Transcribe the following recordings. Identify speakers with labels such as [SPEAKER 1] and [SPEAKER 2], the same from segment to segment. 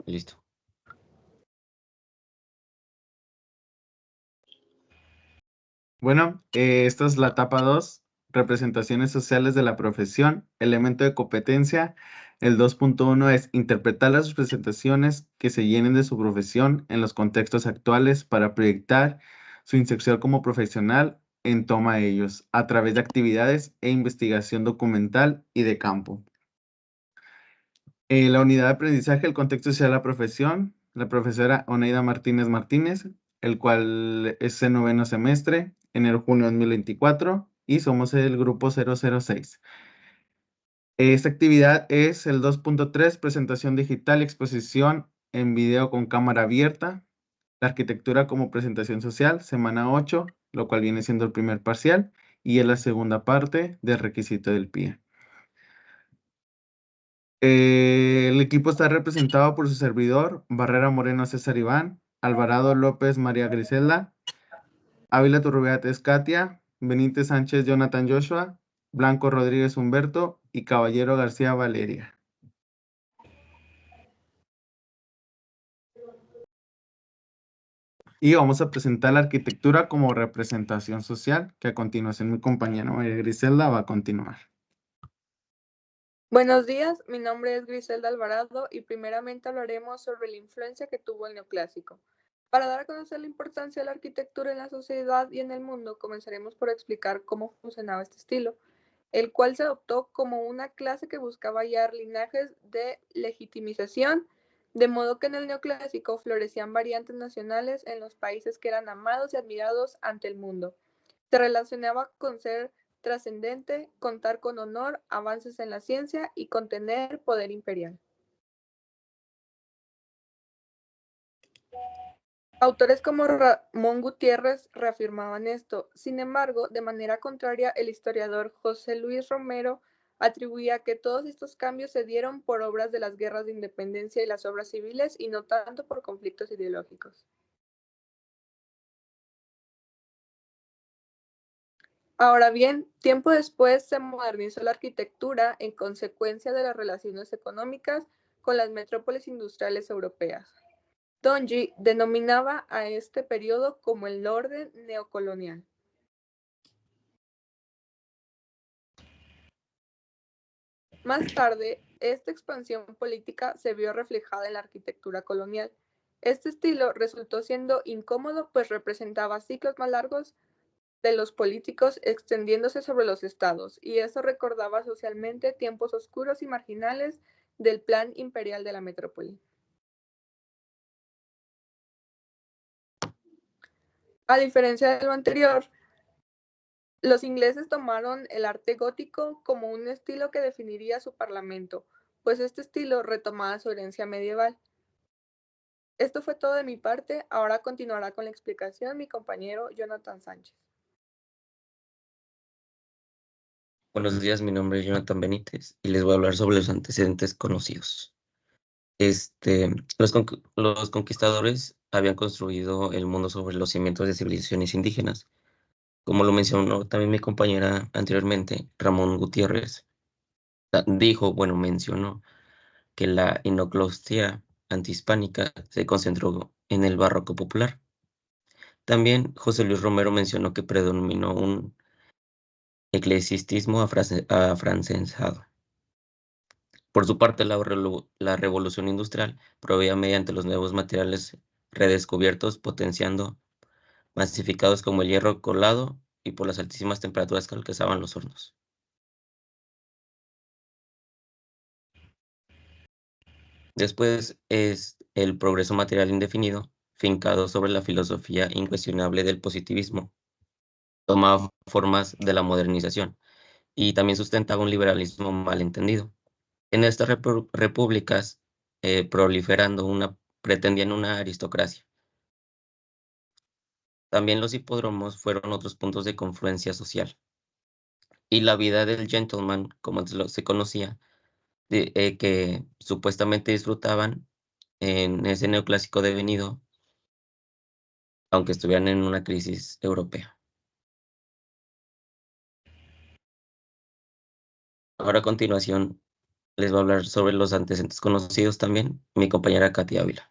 [SPEAKER 1] Listo.
[SPEAKER 2] Bueno, esta es la etapa 2, representaciones sociales de la profesión, elemento de competencia. El 2.1 es interpretar las representaciones que se llenen de su profesión en los contextos actuales para proyectar su inserción como profesional en toma de ellos, a través de actividades e investigación documental y de campo. La unidad de aprendizaje, el contexto social de la profesión, la profesora Oneida Martínez Martínez, el cual es el 9º semestre, enero-junio 2024, y somos el grupo 006. Esta actividad es el 2.3, presentación digital y exposición en video con cámara abierta, la arquitectura como presentación social, semana 8, lo cual viene siendo el primer parcial, y es la segunda parte del requisito del PIE. El equipo está representado por su servidor, Barrera Moreno César Iván, Alvarado López María Griselda, Ávila Turrubiates Katia, Benítez Sánchez Jonathan Joshua, Blanco Rodríguez Humberto y Caballero García Valeria. Y vamos a presentar la arquitectura como representación social, que a continuación mi compañera María Griselda va a continuar.
[SPEAKER 3] Buenos días, mi nombre es Griselda Alvarado y primeramente hablaremos sobre la influencia que tuvo el neoclásico. Para dar a conocer la importancia de la arquitectura en la sociedad y en el mundo, comenzaremos por explicar cómo funcionaba este estilo, el cual se adoptó como una clase que buscaba hallar linajes de legitimización, de modo que en el neoclásico florecían variantes nacionales en los países que eran amados y admirados ante el mundo. Se relacionaba con ser trascendente, contar con honor, avances en la ciencia y contener poder imperial. Autores como Ramón Gutiérrez reafirmaban esto. Sin embargo, de manera contraria, el historiador José Luis Romero atribuía que todos estos cambios se dieron por obras de las guerras de independencia y las obras civiles y no tanto por conflictos ideológicos. Ahora bien, tiempo después se modernizó la arquitectura en consecuencia de las relaciones económicas con las metrópolis industriales europeas. Donji denominaba a este periodo como el orden neocolonial. Más tarde, esta expansión política se vio reflejada en la arquitectura colonial. Este estilo resultó siendo incómodo, pues representaba ciclos más largos de los políticos extendiéndose sobre los estados, y eso recordaba socialmente tiempos oscuros y marginales del plan imperial de la metrópoli. A diferencia de lo anterior, los ingleses tomaron el arte gótico como un estilo que definiría su parlamento, pues este estilo retomaba su herencia medieval. Esto fue todo de mi parte, ahora continuará con la explicación mi compañero Jonathan Sánchez.
[SPEAKER 1] Buenos días, mi nombre es Jonathan Benítez y les voy a hablar sobre los antecedentes conocidos. Los conquistadores habían construido el mundo sobre los cimientos de civilizaciones indígenas. Como lo mencionó también mi compañera anteriormente, Ramón Gutiérrez, mencionó que la inoclostia antihispánica se concentró en el barroco popular. También José Luis Romero mencionó que predominó un eclecticismo afrancesado. Por su parte, la revolución industrial proveía mediante los nuevos materiales redescubiertos, potenciando masificados como el hierro colado y por las altísimas temperaturas que alcanzaban los hornos. Después es el progreso material indefinido, fincado sobre la filosofía incuestionable del positivismo. Tomaba formas de la modernización y también sustentaba un liberalismo malentendido. En estas repúblicas pretendían una aristocracia. También los hipódromos fueron otros puntos de confluencia social. Y la vida del gentleman, como antes se conocía, que supuestamente disfrutaban en ese neoclásico devenido, aunque estuvieran en una crisis europea. Ahora a continuación les va a hablar sobre los antecedentes conocidos también mi compañera Katy Ávila.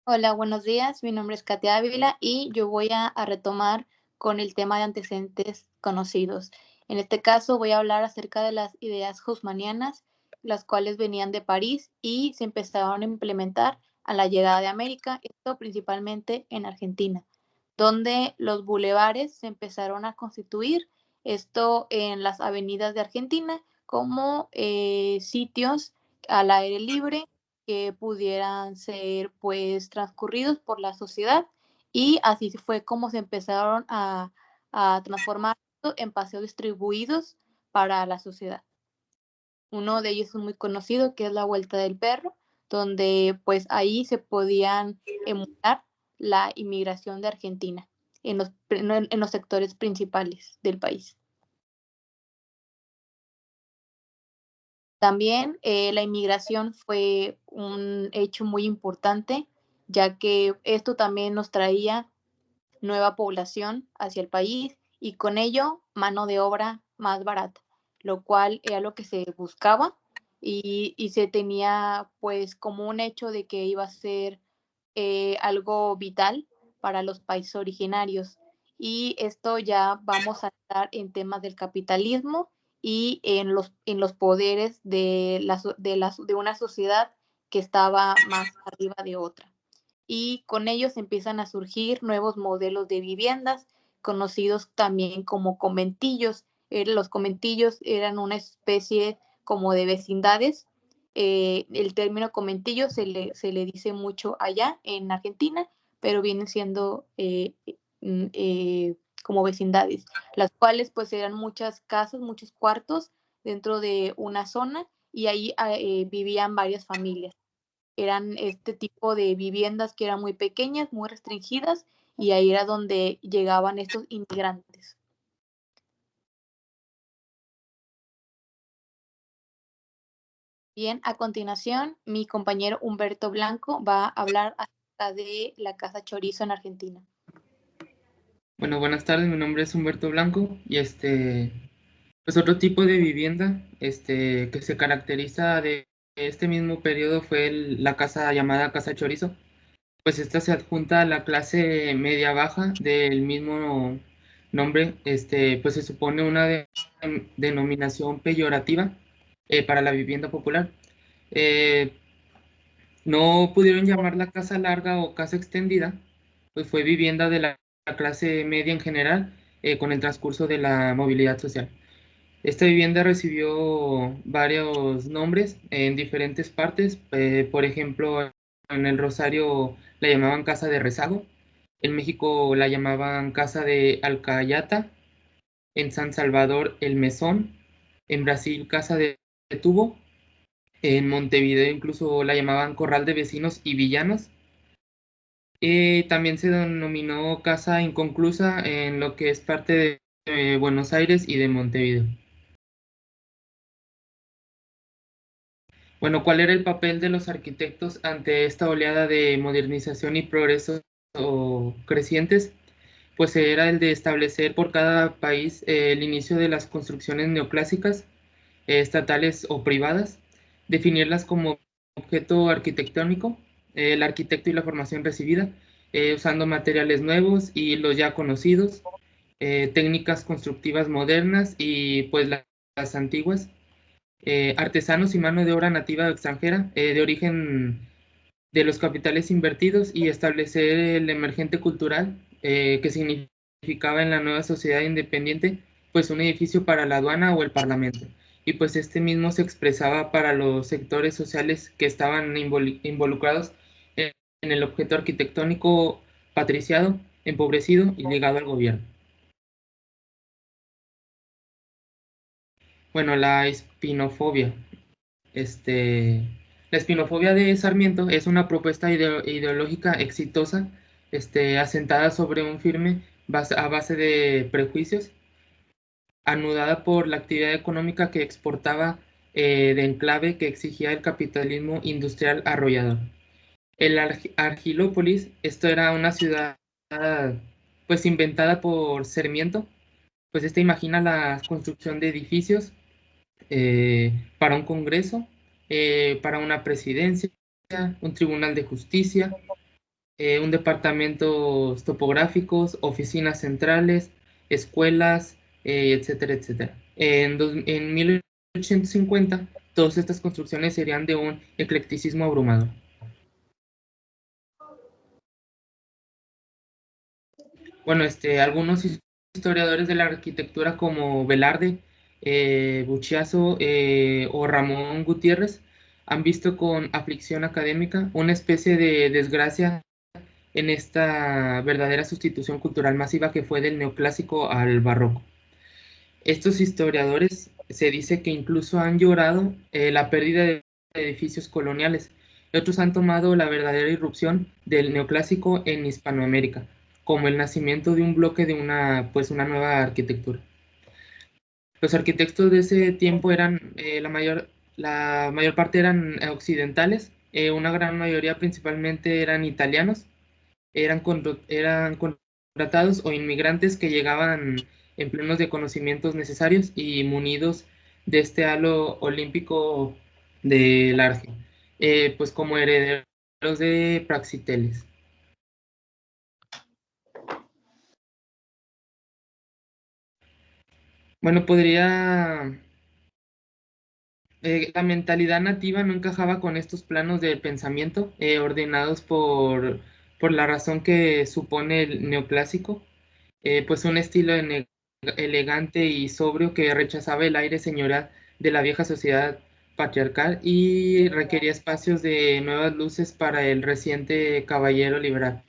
[SPEAKER 4] Hola, buenos días. Mi nombre es Katia Ávila y yo voy a retomar con el tema de antecedentes conocidos. En este caso voy a hablar acerca de las ideas haussmannianas, las cuales venían de París y se empezaron a implementar a la llegada de América, esto principalmente en Argentina, donde los bulevares se empezaron a constituir, esto en las avenidas de Argentina, como sitios al aire libre que pudieran ser pues transcurridos por la sociedad y así fue como se empezaron a transformar en paseos distribuidos para la sociedad. Uno de ellos es muy conocido, que es la Vuelta del Perro, donde pues ahí se podían emular la inmigración de Argentina en los sectores principales del país. También la inmigración fue un hecho muy importante, ya que esto también nos traía nueva población hacia el país y con ello mano de obra más barata, lo cual era lo que se buscaba y se tenía pues como un hecho de que iba a ser algo vital para los países originarios. Y esto ya vamos a estar en temas del capitalismo y en los poderes de una sociedad que estaba más arriba de otra. Y con ellos empiezan a surgir nuevos modelos de viviendas, conocidos también como conventillos. Los conventillos eran una especie como de vecindades. El término conventillo se le dice mucho allá en Argentina, pero vienen siendo como vecindades, las cuales pues eran muchas casas, muchos cuartos dentro de una zona y ahí vivían varias familias. Eran este tipo de viviendas que eran muy pequeñas, muy restringidas, y ahí era donde llegaban estos inmigrantes. Bien, a continuación, mi compañero Humberto Blanco va a hablar acerca de la Casa Chorizo en Argentina.
[SPEAKER 5] Bueno, buenas tardes, mi nombre es Humberto Blanco y pues otro tipo de vivienda que se caracteriza de este mismo periodo fue la casa llamada Casa Chorizo. Pues esta se adjunta a la clase media baja del mismo nombre, pues se supone una denominación peyorativa para la vivienda popular. No pudieron llamarla casa larga o casa extendida, pues fue vivienda de la clase media en general con el transcurso de la movilidad social. Esta vivienda recibió varios nombres en diferentes partes. Por ejemplo, en el Rosario la llamaban Casa de Rezago, en México la llamaban Casa de Alcayata, en San Salvador El Mesón, en Brasil Casa de Tubo, en Montevideo incluso la llamaban Corral de Vecinos y Villanos. También se denominó Casa Inconclusa en lo que es parte de Buenos Aires y de Montevideo. Bueno, ¿cuál era el papel de los arquitectos ante esta oleada de modernización y progreso crecientes? Pues era el de establecer por cada país el inicio de las construcciones neoclásicas, estatales o privadas, definirlas como objeto arquitectónico, el arquitecto y la formación recibida, usando materiales nuevos y los ya conocidos, técnicas constructivas modernas y pues las antiguas, artesanos y mano de obra nativa o extranjera de origen de los capitales invertidos y establecer el emergente cultural que significaba en la nueva sociedad independiente pues un edificio para la aduana o el parlamento, y pues este mismo se expresaba para los sectores sociales que estaban involucrados en el objeto arquitectónico patriciado, empobrecido y ligado al gobierno. Bueno, la espinofobia. La espinofobia de Sarmiento es una propuesta ideológica exitosa, asentada sobre un firme a base de prejuicios, anudada por la actividad económica que exportaba de enclave que exigía el capitalismo industrial arrollador. El Argilópolis, esto era una ciudad pues inventada por Sarmiento, pues imagina la construcción de edificios para un congreso, para una presidencia, un tribunal de justicia, un departamentos topográficos, oficinas centrales, escuelas, etcétera, etcétera. En 1850, todas estas construcciones serían de un eclecticismo abrumador. Bueno, algunos historiadores de la arquitectura como Velarde, Buchiazo o Ramón Gutiérrez han visto con aflicción académica una especie de desgracia en esta verdadera sustitución cultural masiva que fue del neoclásico al barroco. Estos historiadores se dice que incluso han llorado la pérdida de edificios coloniales. Otros han tomado la verdadera irrupción del neoclásico en Hispanoamérica, como el nacimiento de un bloque de una nueva arquitectura. Los arquitectos de ese tiempo eran, la mayor parte eran occidentales, una gran mayoría principalmente eran italianos, eran contratados o inmigrantes que llegaban en plenos de conocimientos necesarios y munidos de este halo olímpico del Arge, pues como herederos de Praxiteles. Bueno, la mentalidad nativa no encajaba con estos planos de pensamiento ordenados por la razón que supone el neoclásico, pues un estilo elegante y sobrio que rechazaba el aire señorial de la vieja sociedad patriarcal y requería espacios de nuevas luces para el reciente caballero liberal.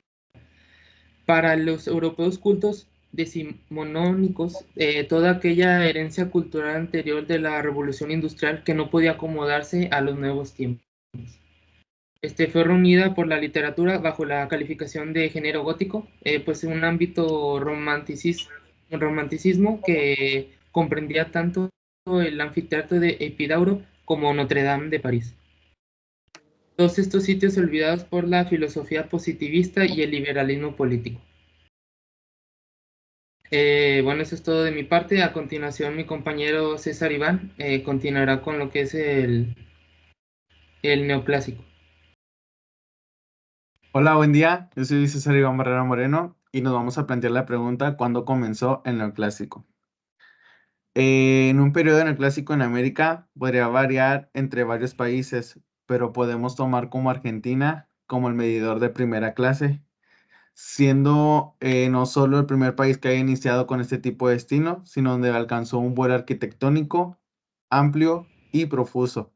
[SPEAKER 5] Para los europeos cultos decimonónicos, toda aquella herencia cultural anterior de la revolución industrial que no podía acomodarse a los nuevos tiempos. Fue reunida por la literatura bajo la calificación de género gótico, pues en un ámbito romanticismo que comprendía tanto el anfiteatro de Epidauro como Notre Dame de París. Todos estos sitios olvidados por la filosofía positivista y el liberalismo político. Bueno, eso es todo de mi parte. A continuación, mi compañero César Iván continuará con lo que es el neoclásico.
[SPEAKER 2] Hola, buen día. Yo soy César Iván Barrera Moreno y nos vamos a plantear la pregunta: ¿cuándo comenzó el neoclásico? En un periodo neoclásico en América podría variar entre varios países, pero podemos tomar como Argentina como el medidor de primera clase, siendo no solo el primer país que haya iniciado con este tipo de destino, sino donde alcanzó un vuelo arquitectónico amplio y profuso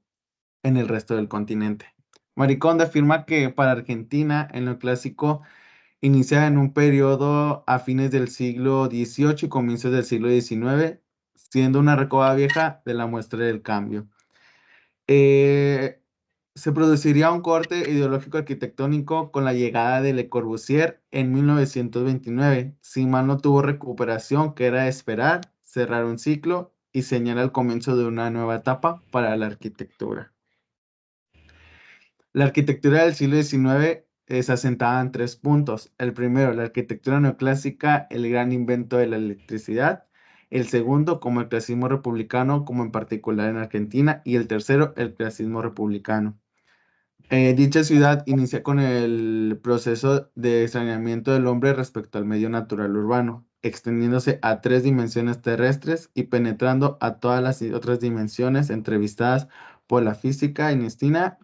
[SPEAKER 2] en el resto del continente. Maricondo afirma que para Argentina el neoclásico inicia en un periodo a fines del siglo XVIII y comienzos del siglo XIX, siendo una recoba vieja de la muestra del cambio. Se produciría un corte ideológico arquitectónico con la llegada de Le Corbusier en 1929. Si mal no tuvo recuperación, que era de esperar, cerrar un ciclo y señala el comienzo de una nueva etapa para la arquitectura. La arquitectura del siglo XIX se asentaba en 3 puntos. El primero, la arquitectura neoclásica, el gran invento de la electricidad. El segundo, como el clasismo republicano, como en particular en Argentina. Y el tercero, el clasismo republicano. Dicha ciudad inicia con el proceso de extrañamiento del hombre respecto al medio natural urbano, extendiéndose a 3 dimensiones terrestres y penetrando a todas las otras dimensiones entrevistadas por la física einsteiniana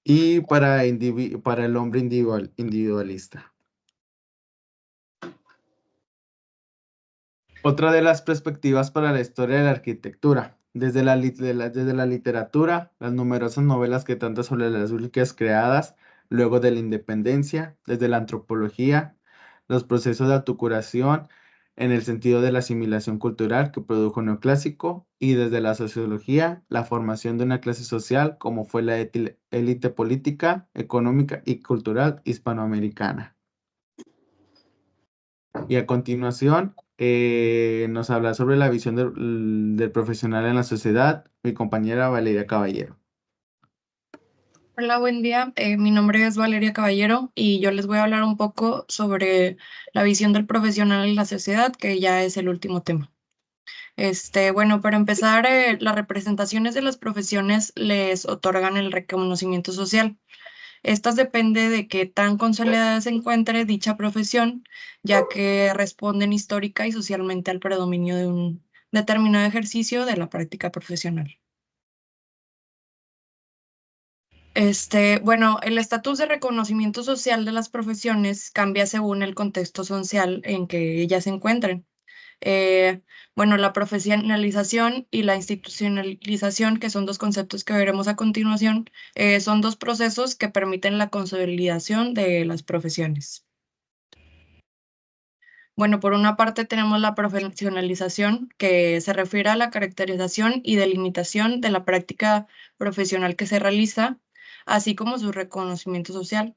[SPEAKER 2] y para el hombre individualista. Otra de las perspectivas para la historia de la arquitectura. Desde la literatura, las numerosas novelas que tratan sobre las únicas creadas luego de la independencia, desde la antropología, los procesos de autocuración en el sentido de la asimilación cultural que produjo el neoclásico, y desde la sociología, la formación de una clase social como fue la élite política, económica y cultural hispanoamericana. Y a continuación nos habla sobre la visión del profesional en la sociedad, mi compañera Valeria Caballero.
[SPEAKER 6] Hola, buen día. Mi nombre es Valeria Caballero y yo les voy a hablar un poco sobre la visión del profesional en la sociedad, que ya es el último tema. Bueno, para empezar, las representaciones de las profesiones les otorgan el reconocimiento social. Estas depende de qué tan consolidada se encuentre dicha profesión, ya que responden histórica y socialmente al predominio de un determinado ejercicio de la práctica profesional. Bueno, el estatus de reconocimiento social de las profesiones cambia según el contexto social en que ellas se encuentren. Eh, bueno, la profesionalización y la institucionalización, que son dos conceptos que veremos a continuación, son dos procesos que permiten la consolidación de las profesiones. Bueno, por una parte tenemos la profesionalización, que se refiere a la caracterización y delimitación de la práctica profesional que se realiza, así como su reconocimiento social.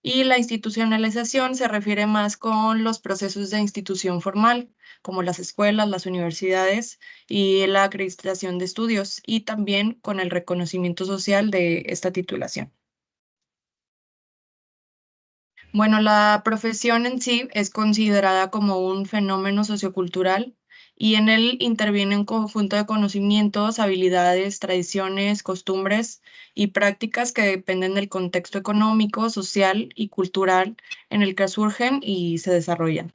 [SPEAKER 6] Y la institucionalización se refiere más con los procesos de institución formal, como las escuelas, las universidades y la acreditación de estudios, y también con el reconocimiento social de esta titulación. Bueno, la profesión en sí es considerada como un fenómeno sociocultural y en él interviene un conjunto de conocimientos, habilidades, tradiciones, costumbres y prácticas que dependen del contexto económico, social y cultural en el que surgen y se desarrollan.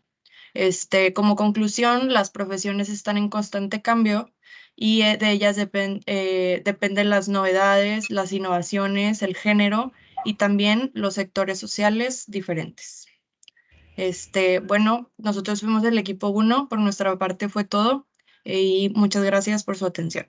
[SPEAKER 6] Como conclusión, las profesiones están en constante cambio y de ellas dependen las novedades, las innovaciones, el género y también los sectores sociales diferentes. Bueno, nosotros fuimos del equipo 1, por nuestra parte fue todo y muchas gracias por su atención.